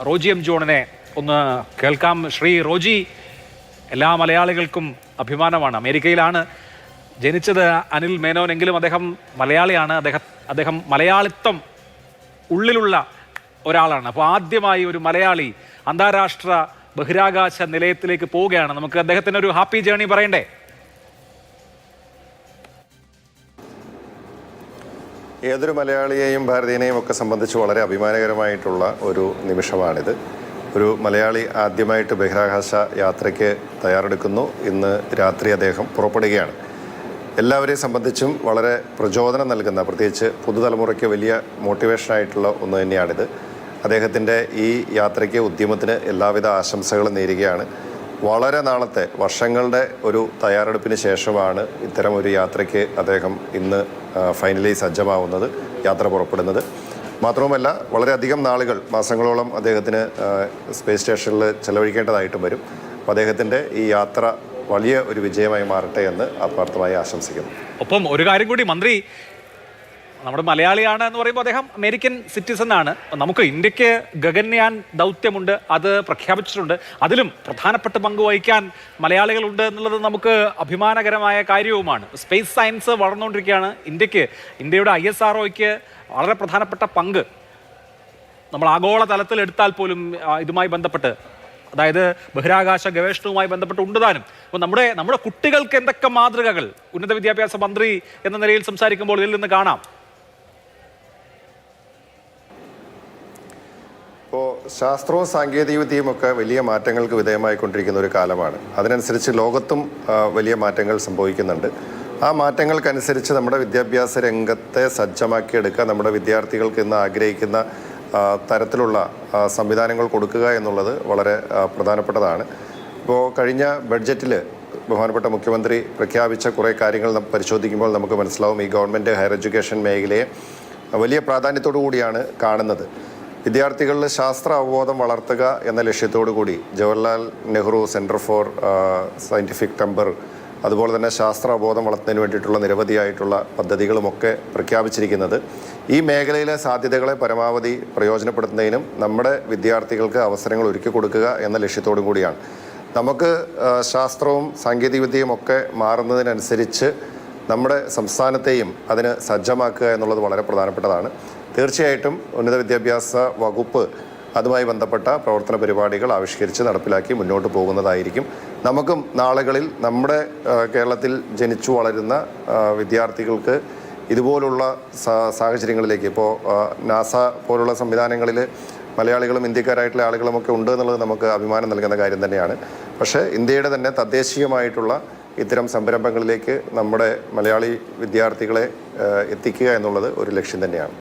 Roji M ജോണിനെ ഒന്ന് കേൾക്കാം. ശ്രീ റോജി, എല്ലാ മലയാളികൾക്കും അഭിമാനമാണ്. അമേരിക്കയിലാണ് ജനിച്ചത് അനിൽ മേനോൻ, എങ്കിലും അദ്ദേഹം മലയാളിയാണ്. അദ്ദേഹം മലയാളിത്വം ഉള്ളിലുള്ള ഒരാളാണ്. അപ്പോൾ ആദ്യമായി ഒരു മലയാളി അന്താരാഷ്ട്ര ബഹിരാകാശ നിലയത്തിലേക്ക് പോവുകയാണ്. നമുക്ക് അദ്ദേഹത്തിന് ഒരു ഹാപ്പി ജേർണി പറയണ്ടേ? ഏതൊരു മലയാളിയെയും ഭാരതീയനെയും ഒക്കെ സംബന്ധിച്ച് വളരെ അഭിമാനകരമായിട്ടുള്ള ഒരു നിമിഷമാണിത്. ഒരു മലയാളി ആദ്യമായിട്ട് ബഹിരാകാശ യാത്രയ്ക്ക് തയ്യാറെടുക്കുന്നു. ഇന്ന് രാത്രി അദ്ദേഹം പുറപ്പെടുകയാണ്. എല്ലാവരെയും സംബന്ധിച്ചും വളരെ പ്രചോദനം നൽകുന്ന, പ്രത്യേകിച്ച് പുതുതലമുറയ്ക്ക് വലിയ മോട്ടിവേഷനായിട്ടുള്ള ഒന്ന് തന്നെയാണിത്. അദ്ദേഹത്തിൻ്റെ ഈ യാത്രയ്ക്ക്, ഉദ്യമത്തിന് എല്ലാവിധ ആശംസകളും നേരുകയാണ്. വളരെ നാളത്തെ, വർഷങ്ങളുടെ ഒരു തയ്യാറെടുപ്പിന് ശേഷമാണ് ഇത്തരം ഒരു യാത്രയ്ക്ക് അദ്ദേഹം ഇന്ന് ഫൈനലി സജ്ജമാവുന്നത്, യാത്ര പുറപ്പെടുന്നത്. മാത്രവുമല്ല, വളരെയധികം നാളുകൾ, മാസങ്ങളോളം അദ്ദേഹത്തിന് സ്പേസ് സ്റ്റേഷനിൽ ചെലവഴിക്കേണ്ടതായിട്ടും വരും. അപ്പോൾ അദ്ദേഹത്തിൻ്റെ ഈ യാത്ര വലിയ ഒരു വിജയമായി മാറട്ടെ എന്ന് ആത്മാർത്ഥമായി ആശംസിക്കുന്നു. ഒപ്പം ഒരു കാര്യം കൂടി, മന്ത്രി നമ്മുടെ മലയാളിയാണ് എന്ന് പറയുമ്പോൾ അദ്ദേഹം അമേരിക്കൻ സിറ്റിസൺ ആണ്. നമുക്ക് ഇന്ത്യക്ക് ഗഗൻയാൻ ദൗത്യമുണ്ട്, അത് പ്രഖ്യാപിച്ചിട്ടുണ്ട്. അതിലും പ്രധാനപ്പെട്ട പങ്ക് വഹിക്കാൻ മലയാളികളുണ്ട് എന്നുള്ളത് നമുക്ക് അഭിമാനകരമായ കാര്യവുമാണ്. Space science വളർന്നുകൊണ്ടിരിക്കുകയാണ്. ഇന്ത്യയുടെ ISROയ്ക്ക് വളരെ പ്രധാനപ്പെട്ട പങ്ക് നമ്മൾ ആഗോള തലത്തിൽ എടുത്താൽ പോലും ഇതുമായി ബന്ധപ്പെട്ട്, അതായത് ബഹിരാകാശ ഗവേഷണവുമായി ബന്ധപ്പെട്ട് ഉണ്ടുതാനും. അപ്പോൾ നമ്മുടെ കുട്ടികൾക്ക് എന്തൊക്കെ മാതൃകകൾ ഉന്നത വിദ്യാഭ്യാസ മന്ത്രി എന്ന നിലയിൽ സംസാരിക്കുമ്പോൾ ഇതിൽ നിന്ന് കാണാം? ഇപ്പോൾ ശാസ്ത്രവും സാങ്കേതികവിദ്യയും ഒക്കെ വലിയ മാറ്റങ്ങൾക്ക് വിധേയമായിക്കൊണ്ടിരിക്കുന്ന ഒരു കാലമാണ്. അതിനനുസരിച്ച് ലോകത്തും വലിയ മാറ്റങ്ങൾ സംഭവിക്കുന്നുണ്ട്. ആ മാറ്റങ്ങൾക്കനുസരിച്ച് നമ്മുടെ വിദ്യാഭ്യാസ രംഗത്തെ സജ്ജമാക്കിയെടുക്കുക, നമ്മുടെ വിദ്യാർത്ഥികൾക്ക് ഇന്ന് ആഗ്രഹിക്കുന്ന തരത്തിലുള്ള സംവിധാനങ്ങൾ കൊടുക്കുക എന്നുള്ളത് വളരെ പ്രധാനപ്പെട്ടതാണ്. ഇപ്പോൾ കഴിഞ്ഞ ബഡ്ജറ്റിൽ ബഹുമാനപ്പെട്ട മുഖ്യമന്ത്രി പ്രഖ്യാപിച്ച കുറേ കാര്യങ്ങൾ പരിശോധിക്കുമ്പോൾ നമുക്ക് മനസ്സിലാവും ഈ ഗവൺമെൻറ് ഹയർ എഡ്യൂക്കേഷൻ മേഖലയെ വലിയ പ്രാധാന്യത്തോടു കൂടിയാണ് കാണുന്നത്. വിദ്യാർത്ഥികളിൽ ശാസ്ത്ര അവബോധം വളർത്തുക എന്ന ലക്ഷ്യത്തോടു കൂടി Jawaharlal Nehru centre for scientific temper, അതുപോലെ തന്നെ ശാസ്ത്ര അവബോധം വളർത്തുന്നതിന് വേണ്ടിയിട്ടുള്ള നിരവധിയായിട്ടുള്ള പദ്ധതികളുമൊക്കെ പ്രഖ്യാപിച്ചിരിക്കുന്നത് ഈ മേഖലയിലെ സാധ്യതകളെ പരമാവധി പ്രയോജനപ്പെടുത്തുന്നതിനും നമ്മുടെ വിദ്യാർത്ഥികൾക്ക് അവസരങ്ങൾ ഒരുക്കി കൊടുക്കുക എന്ന ലക്ഷ്യത്തോടും കൂടിയാണ്. നമുക്ക് ശാസ്ത്രവും സാങ്കേതികവിദ്യയും ഒക്കെ മാറുന്നതിനനുസരിച്ച് നമ്മുടെ സംസ്ഥാനത്തെയും അതിന് സജ്ജമാക്കുക എന്നുള്ളത് വളരെ പ്രധാനപ്പെട്ടതാണ്. തീർച്ചയായിട്ടും ഉന്നത വിദ്യാഭ്യാസ വകുപ്പ് അതുമായി ബന്ധപ്പെട്ട പ്രവർത്തന പരിപാടികൾ ആവിഷ്കരിച്ച് നടപ്പിലാക്കി മുന്നോട്ട് പോകുന്നതായിരിക്കും. നമുക്കും നാളുകളിൽ നമ്മുടെ കേരളത്തിൽ ജനിച്ചു വളരുന്ന വിദ്യാർത്ഥികൾക്ക് ഇതുപോലുള്ള സാഹചര്യങ്ങളിലേക്ക്, ഇപ്പോൾ നാസ പോലുള്ള സംവിധാനങ്ങളിൽ മലയാളികളും ഇന്ത്യക്കാരായിട്ടുള്ള ആളുകളുമൊക്കെ ഉണ്ട് എന്നുള്ളത് നമുക്ക് അഭിമാനം നൽകുന്ന കാര്യം തന്നെയാണ്. പക്ഷേ ഇന്ത്യയുടെ തന്നെ തദ്ദേശീയമായിട്ടുള്ള ഇത്തരം സംരംഭങ്ങളിലേക്ക് നമ്മുടെ മലയാളി വിദ്യാർത്ഥികളെ എത്തിക്കുക എന്നുള്ളത് ഒരു ലക്ഷ്യം തന്നെയാണ്.